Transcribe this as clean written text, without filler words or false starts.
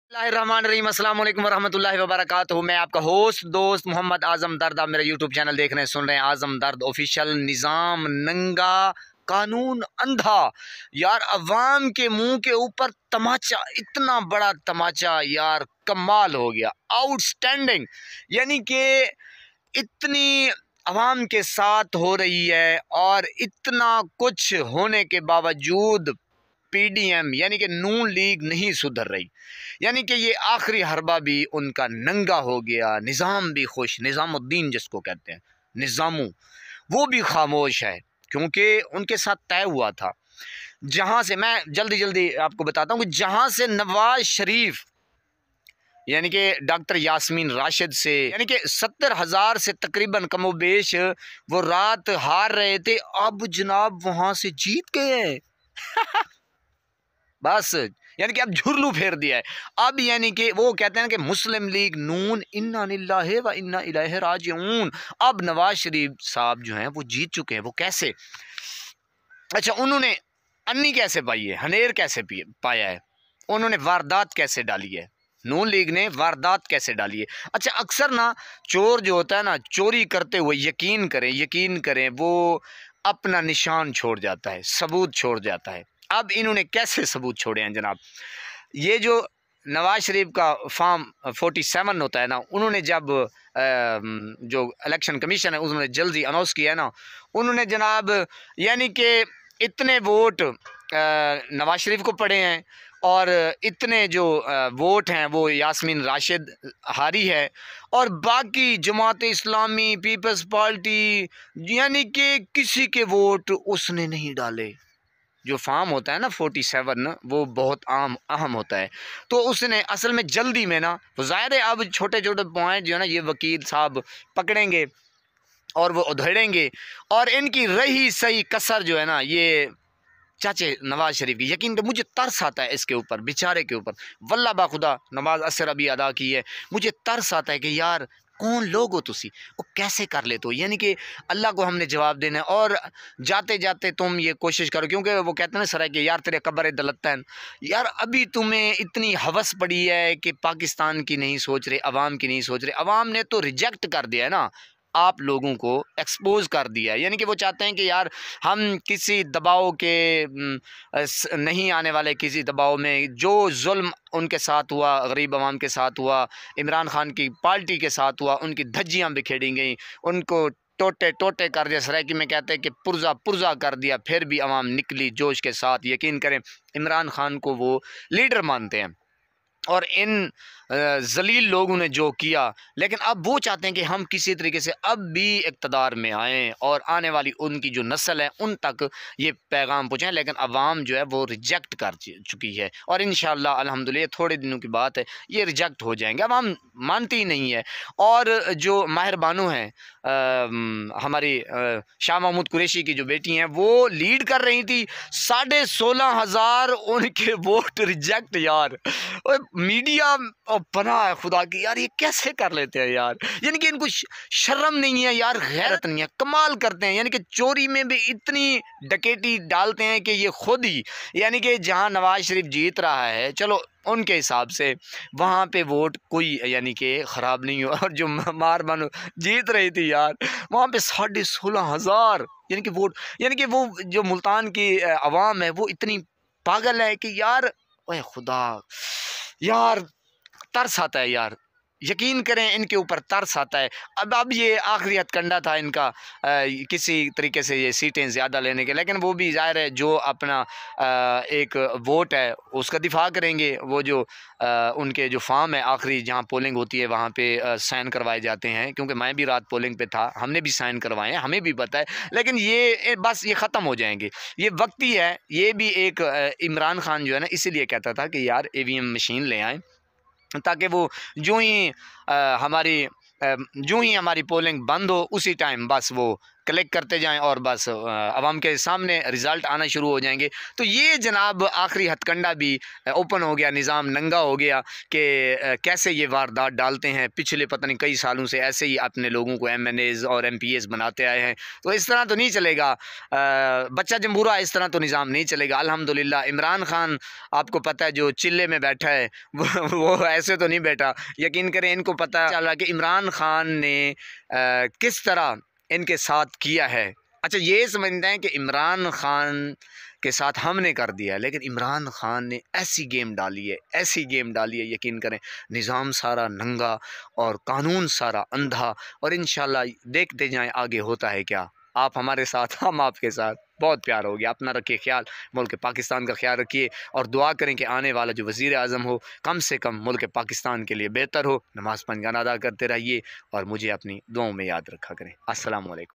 बिस्मिल्लाहिर्रहमानिर्रहीम, अस्सलाम वालेकुम वरहमतुल्लाहि वबरकातुहू। मैं आपका होस्ट दोस्त मोहम्मद आज़म दर्द, आप मेरा यूट्यूब चैनल देख रहे हैं, सुन रहे हैं आज़म दर्द ऑफिशियल। निज़ाम नंगा, कानून अंधा। यार अवाम के मुंह के ऊपर तमाचा, इतना बड़ा तमाचा यार, कमाल हो गया, आउटस्टैंडिंग। यानी कि इतनी अवाम के साथ हो रही है और इतना कुछ होने के बावजूद पीडीएम यानी कि नून लीग नहीं सुधर रही। यानी कि ये आखिरी हरबा भी उनका नंगा हो गया। निज़ाम भी खुश, निज़ामुद्दीन जिसको कहते हैं, निज़ामू, वो भी खामोश है क्योंकि उनके साथ तय हुआ था। जहां से मैं जल्दी जल्दी आपको बताता हूँ कि जहां से नवाज शरीफ यानी कि डॉक्टर यास्मीन राशिद से यानी कि 70,000 से तकरीबन कमोबेश वो रात हार रहे थे, अब जनाब वहां से जीत गए हैं। बस यानी कि अब झुरलू फेर दिया है। अब यानी कि वो कहते हैं कि मुस्लिम लीग नून इन्ना लिल्लाहि व इन्ना इलैहि राजिऊन। अब नवाज शरीफ साहब जो हैं वो जीत चुके हैं। वो कैसे? अच्छा, उन्होंने अन्नी कैसे पाई है, हनेर कैसे पाया है, उन्होंने वारदात कैसे डाली है, नून लीग ने वारदात कैसे डाली है। अच्छा, अक्सर ना चोर जो होता है ना, चोरी करते हुए यकीन करें वो अपना निशान छोड़ जाता है, सबूत छोड़ जाता है। अब इन्होंने कैसे सबूत छोड़े हैं जनाब? ये जो नवाज शरीफ का फॉर्म 47 होता है ना, उन्होंने जब जो इलेक्शन कमीशन है उन्होंने जल्दी अनाउंस किया है ना, उन्होंने जनाब यानी कि इतने वोट नवाज शरीफ को पड़े हैं और इतने जो वोट हैं वो यास्मीन राशिद हारी है और बाकी जमात इस्लामी, पीपल्स पार्टी, यानी कि किसी के वोट उसने नहीं डाले। जो फार्म होता है ना 47, वो बहुत अहम होता है। तो उसने असल में जल्दी में ना, ज़ाहिर है अब छोटे छोटे पॉइंट जो है ना ये वकील साहब पकड़ेंगे और वो उधेड़ेंगे और इनकी रही सही कसर जो है ना ये चाचे नवाज शरीफ की। यकीन तो मुझे तरस आता है इसके ऊपर, बेचारे के ऊपर। वल्लाह बाखुदा नमाज असर अभी अदा की है, मुझे तरस आता है कि यार कौन लोग हो तुसी, वो कैसे कर लेते हो। यानी कि अल्लाह को हमने जवाब देना है और जाते जाते तुम ये कोशिश करो, क्योंकि वो कहते हैं ना सर कि यार तेरे कब्र दलतन। यार अभी तुम्हें इतनी हवस पड़ी है कि पाकिस्तान की नहीं सोच रहे, अवाम की नहीं सोच रहे। अवाम ने तो रिजेक्ट कर दिया है ना, आप लोगों को एक्सपोज कर दिया है। यानी कि वो चाहते हैं कि यार हम किसी दबाव के नहीं आने वाले, किसी दबाव में जो जुल्म उनके साथ हुआ, गरीब आवाम के साथ हुआ, इमरान खान की पार्टी के साथ हुआ, उनकी धज्जियाँ बिखेड़ी गई, उनको टोटे टोटे कर दिया। सराय की में कहते हैं कि पुर्जा पुर्जा कर दिया, फिर भी आवाम निकली जोश के साथ। यकीन करें इमरान खान को वो लीडर मानते हैं और इन जलील लोगों ने जो किया, लेकिन अब वो चाहते हैं कि हम किसी तरीके से अब भी इक़्तिदार में आएँ और आने वाली उनकी जो नस्ल है उन तक ये पैगाम पहुँचाएँ। लेकिन अवाम जो है वो रिजेक्ट कर चुकी है और इंशाअल्लाह अल्हम्दुलिल्लाह थोड़े दिनों की बात है ये रिजेक्ट हो जाएंगे। अवाम मानती ही नहीं है। और जो माहिर बानो हैं, हमारी शाह महमूद कुरैशी की जो बेटी हैं, वो लीड कर रही थी, 16,500 उनके वोट रिजेक्ट। यार मीडिया बना है खुदा की, यार ये कैसे कर लेते हैं यार। यानी कि इनको शर्म नहीं है यार, गैरत नहीं है, कमाल करते हैं। यानी कि चोरी में भी इतनी डकैती डालते हैं कि ये खुद ही, यानी कि जहां नवाज शरीफ जीत रहा है, चलो उनके हिसाब से वहाँ पे वोट कोई यानी कि ख़राब नहीं हुआ, और जो मार बानो जीत रही थी यार वहाँ पे 16,500 यानी कि वोट। यानी कि वो जो मुल्तान की अवाम है वो इतनी पागल है कि यार ओए खुदा, यार तरस आता है यार। यकीन करें इनके ऊपर तरस आता है। अब ये आखिरी हथकंडा था इनका किसी तरीके से ये सीटें ज़्यादा लेने के, लेकिन वो भी ज़ाहिर है जो अपना एक वोट है उसका दिफा करेंगे। वो जो उनके जो फार्म है आखिरी जहाँ पोलिंग होती है वहाँ पे साइन करवाए जाते हैं, क्योंकि मैं भी रात पोलिंग पे था, हमने भी साइन करवाए हैं, हमें भी पता है। लेकिन ये बस ये ख़त्म हो जाएंगे, ये वक्ती है। ये भी एक इमरान खान जो है ना इसीलिए कहता था कि यार ईवीएम मशीन ले आएँ, ताकि वो जो ही हमारी पोलिंग बंद हो उसी टाइम बस वो कलेक्ट करते जाएं और बस आवाम के सामने रिज़ल्ट आना शुरू हो जाएंगे। तो ये जनाब आखिरी हथकंडा भी ओपन हो गया, निज़ाम नंगा हो गया कि कैसे ये वारदात डालते हैं। पिछले पता नहीं कई सालों से ऐसे ही अपने लोगों को MNAs और MPAs बनाते आए हैं। तो इस तरह तो नहीं चलेगा, बच्चा जम्बूरा इस तरह तो निज़ाम नहीं चलेगा। अल्हम्दुलिल्लाह इमरान खान आपको पता है जो चिल्ले में बैठा है वो ऐसे तो नहीं बैठा। यकीन करें इनको पता चला कि इमरान खान ने किस तरह इनके साथ किया है। अच्छा ये समझते हैं कि इमरान खान के साथ हमने कर दिया है, लेकिन इमरान खान ने ऐसी गेम डाली है, ऐसी गेम डाली है, यकीन करें निज़ाम सारा नंगा और कानून सारा अंधा। और इंशाल्लाह देखते जाएं आगे होता है क्या। आप हमारे साथ, हम आपके साथ। बहुत प्यार हो गया। अपना रखिए ख्याल, मुल्क पाकिस्तान का ख्याल रखिए और दुआ करें कि आने वाला जो वज़ीर आज़म हो कम से कम मुल्क पाकिस्तान के लिए बेहतर हो। नमाज़ पंजगाना अदा करते रहिए और मुझे अपनी दुआओं में याद रखा करें। अस्सलाम वालेकुम।